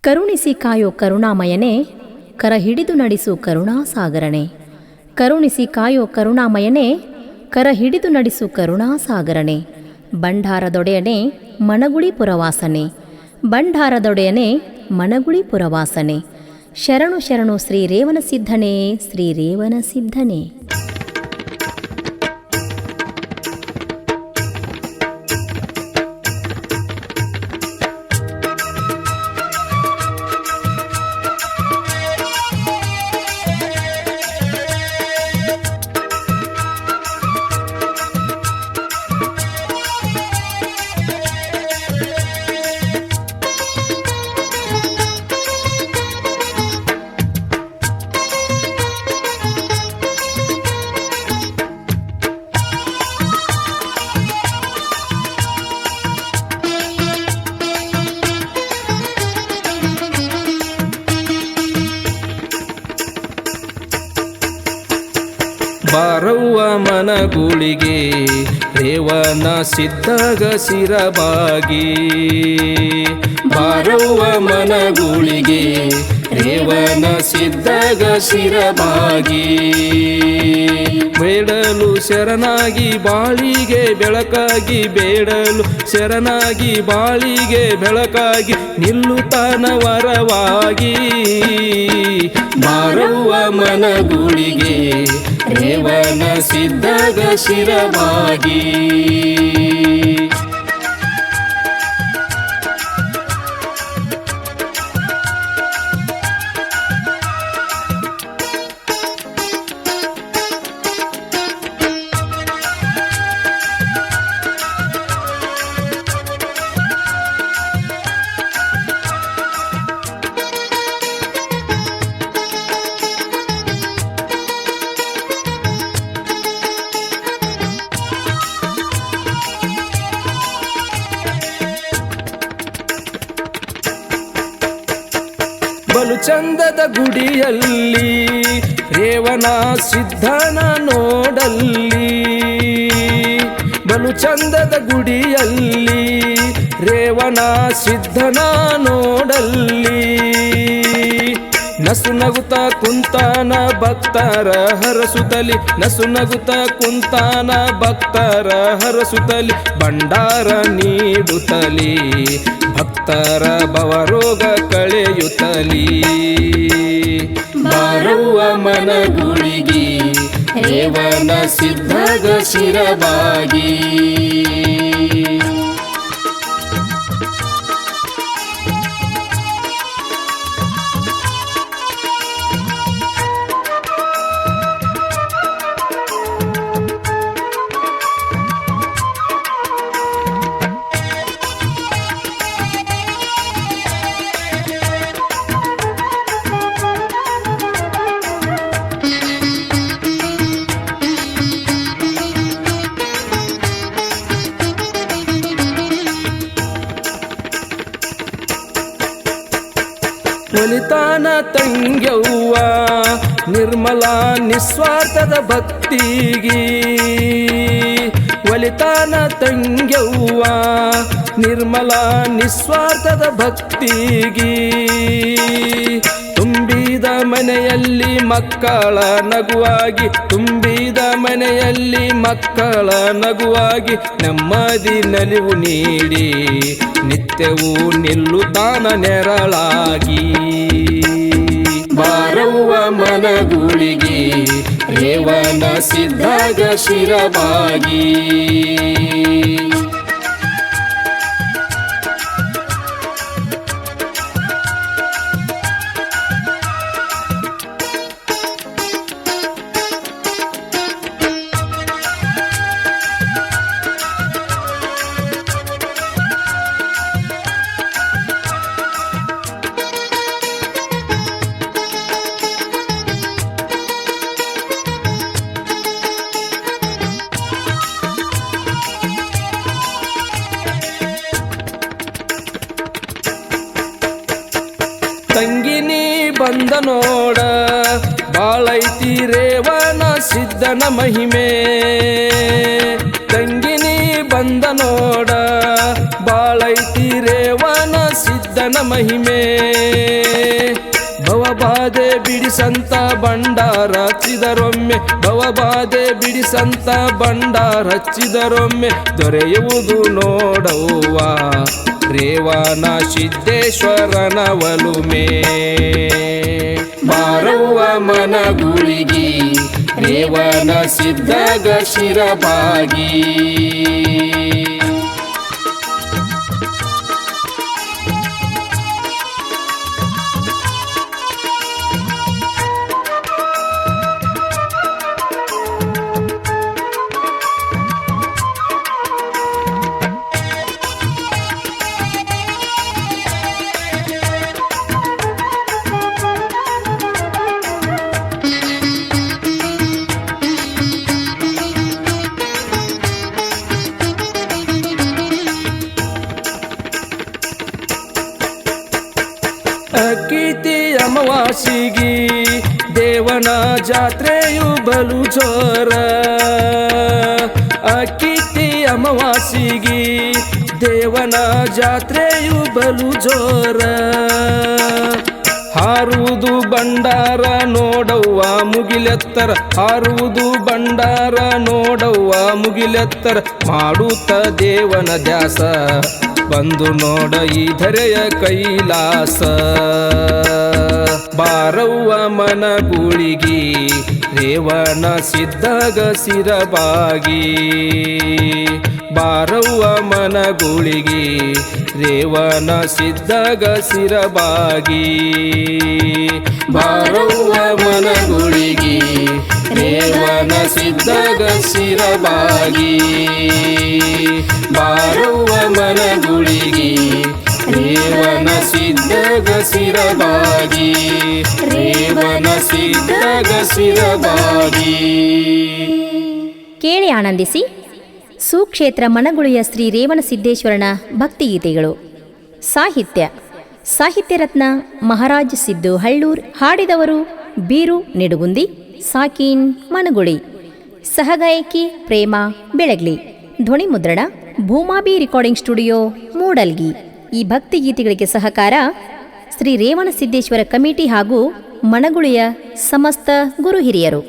ಕರುಣಿಸಿ ಕಾಯೋ ಕರುಣಾಮಯನೇ, ಕರ ಹಿಡಿದು ನಡೆಸು ಕರುಣಾಸಾಗರನೇ. ಕರುಣಿಸಿ ಕಾಯೋ ಕರುಣಾಮಯನೇ, ಕರ ಹಿಡಿದು ನಡೆಸು ಕರುಣಾಸಾಗರನೇ. ಬಂಡಾರದೊಡೆಯನೇ ಮಣಗುಳಿ ಪುರವಾಸನೆ, ಬಂಡಾರದೊಡೆಯನೇ ಮಣಗುಳಿ ಪುರವಾಸನೆ. ಶರಣು ಶರಣು ಶ್ರೀ ರೇವಣ ಸಿದ್ಧನೇ, ಶ್ರೀ ರೇವಣ ಸಿದ್ಧನೇ. ಬಾರವ್ವ ಮನಗುಳಿಗೆ ರೇವಣ ಸಿದ್ಧಗ ಶಿರಬಾಗಿ, ಬಾರವ್ವ ಮನಗುಳಿಗೆ ರೇವಣ ಸಿದ್ಧಗ ಶಿರಬಾಗಿ. ಬೇಡಲು ಶರಣಾಗಿ ಬಾಳಿಗೆ ಬೆಳಕಾಗಿ, ಬೇಡಲು ಶರಣಾಗಿ ಬಾಳಿಗೆ ಬೆಳಕಾಗಿ ನಿಲ್ಲುತ್ತಾನ ವರವಾಗಿ. ಬಾರವ್ವ ಮನಗುಳಿಗೆ ರೇವಣ ಸಿದ್ಧಗ ಶಿರಬಾಗಿ. ಬಲು ಚಂದದ ಗುಡಿಯಲ್ಲಿ ರೇವಣ ಸಿದ್ಧನ ನೋಡಲ್ಲಿ, ಬಲು ಚಂದದ ಗುಡಿಯಲ್ಲಿ ರೇವಣ ಸಿದ್ಧನ ನೋಡಲ್ಲಿ. ನಸು ನಗುತ್ತ ಕುಂತಾನ ಭಕ್ತರ ಹರಸುತ್ತಲಿ, ನಸು ನಗುತ್ತ ಕುಂತಾನ ಭಕ್ತರ ಹರಸುತ್ತಲಿ. ಭಂಡಾರ ನೀಡುತ್ತಲಿ ಭಕ್ತರ ಭವರೋಗ ಕಳೆಯುತ್ತಲಿ. ಬಾರವ್ವ ಮನಗುಳಿಗೆ ರೇವಣ ಸಿದ್ಧಗ ಶಿರಬಾಗಿ. ಒಲಿತಾನ ತಂಗ್ಯವ್ವ ನಿರ್ಮಲ ನಿಸ್ವಾರ್ಥದ ಭಕ್ತಿಗೆ, ಒಲಿತಾನ ತಂಗ್ಯವ್ವ ನಿರ್ಮಲ ನಿಸ್ವಾರ್ಥದ ಭಕ್ತಿಗೆ. ತುಂಬಿದ ಮನೆಯಲ್ಲಿ ಮಕ್ಕಳ ನಗುವಾಗಿ, ತುಂಬಿದ ಮನೆಯಲ್ಲಿ ಮಕ್ಕಳ ನಗುವಾಗಿ. ನೆಮ್ಮದಿ ನಲಿವು ನೀಡಿ ನಿತ್ಯವೂ ನಿಲ್ಲುತ್ತಾನ ನೆರಳಾಗಿ. ಬಾರವ್ವ ಮನಗುಳಿಗೆ ರೇವಣ ಸಿದ್ಧಗ ಶಿರಬಾಗಿ. ತಂಗಿನಿ ಬಂದ ನೋಡ ಬಾಳೈತಿ ರೇವಣ ಸಿದ್ಧನ ಮಹಿಮೆ. ತಂಗಿನಿ ಬಂದ ನೋಡ ಬಾಳೈತಿ ರೇವಣ ಸಿದ್ಧ ಸಿದ್ಧನ ಮಹಿಮೆ ಭವಬಾಧೆ ಬಿಡಿಸಂತ ಭಂಡಾರ ಹಚ್ಚಿದರೊಮ್ಮೆ ಭವಬಾಧೆ ಬಿಡಿಸಂತ ಭಂಡಾರ ಹಚ್ಚಿದರೊಮ್ಮೆ ದೊರೆಯುವುದು ನೋಡವ್ವ ರೇವಣ ಸಿದ್ದೇಶ್ವರನ ಒಲುಮೆ ಬಾರವ್ವ ಮನಗುಳಿಗಿ ರೇವಣ ಸಿದ್ಧಗ ಶಿರಬಾಗಿ ಅಕ್ಕಿತಿ ಅಮಾವಾಸಿಗಿ ದೇವನ ಜಾತ್ರೆಯು ಬಲು ಜೋರ ಅಕ್ಕಿತಿ ಅಮಾವಾಸಿಗಿ ದೇವನ ಜಾತ್ರೆಯು ಬಲು ಜೋರ ಹಾರುವುದು ಭಂಡಾರ ನೋಡವ್ವ ಮುಗಿಲೆತ್ತರ ಹಾರುವುದು ಭಂಡಾರ ನೋಡವ್ವ ಮುಗಿಲೆತ್ತರ ಮಾಡುತ್ತ ದೇವನ ದ್ಯಾಸ ಬಂದು ನೋಡ ಈ ಧರೆಯ ಕೈಲಾಸ ಬಾರವ್ವ ಮನಗುಳಿಗಿ ರೇವಣ ಸಿದ್ಧಗ ಶಿರಬಾಗಿ ಬಾರವ್ವ ಮನಗುಳಿಗಿ ರೇವಣ ಸಿದ್ಧಗ ಶಿರಬಾಗಿ ಬಾರವ್ವ ಮನಗುಳಿಗಿ ರೇವಣ ಸಿದ್ಧಗ ಶಿರಬಾಗಿ ಬಾರವ್ವ ಮನಗುಳಿಗಿ ರೇವಣ ಸಿದ್ಧಗ ಶಿರಬಾಗಿ ರೇವಣ ಸಿದ್ಧಗ ಶಿರಬಾಗಿ. ಕೇಳಿ ಆನಂದಿಸಿ ಸುಕ್ಷೇತ್ರ ಮನಗುಳಿಯ ಶ್ರೀ ರೇವಣಸಿದ್ದೇಶ್ವರನ ಭಕ್ತಿಗೀತೆಗಳು. ಸಾಹಿತ್ಯ ರತ್ನ ಮಹಾರಾಜ್ ಸಿದ್ದು ಹಳ್ಳೂರ್. ಹಾಡಿದವರು ಬೀರು ನಿಡುಗುಂದಿ, ಸಾಕೀನ್ ಮನಗುಳಿ. ಸಹಗಾಯಕಿ ಪ್ರೇಮ ಬೆಳಗ್ಲಿ. ಧ್ವನಿ ಮುದ್ರಣ ಭೂಮಾಬಿ ರೆಕಾರ್ಡಿಂಗ್ ಸ್ಟುಡಿಯೋ ಮೂಡಲ್ಗಿ. ಈ ಭಕ್ತಿಗೀತೆಗಳಿಗೆ ಸಹಕಾರ ಶ್ರೀ ರೇವಣಸಿದ್ದೇಶ್ವರ ಕಮಿಟಿ ಹಾಗೂ ಮನಗುಳಿಯ ಸಮಸ್ತ ಗುರು ಹಿರಿಯರು.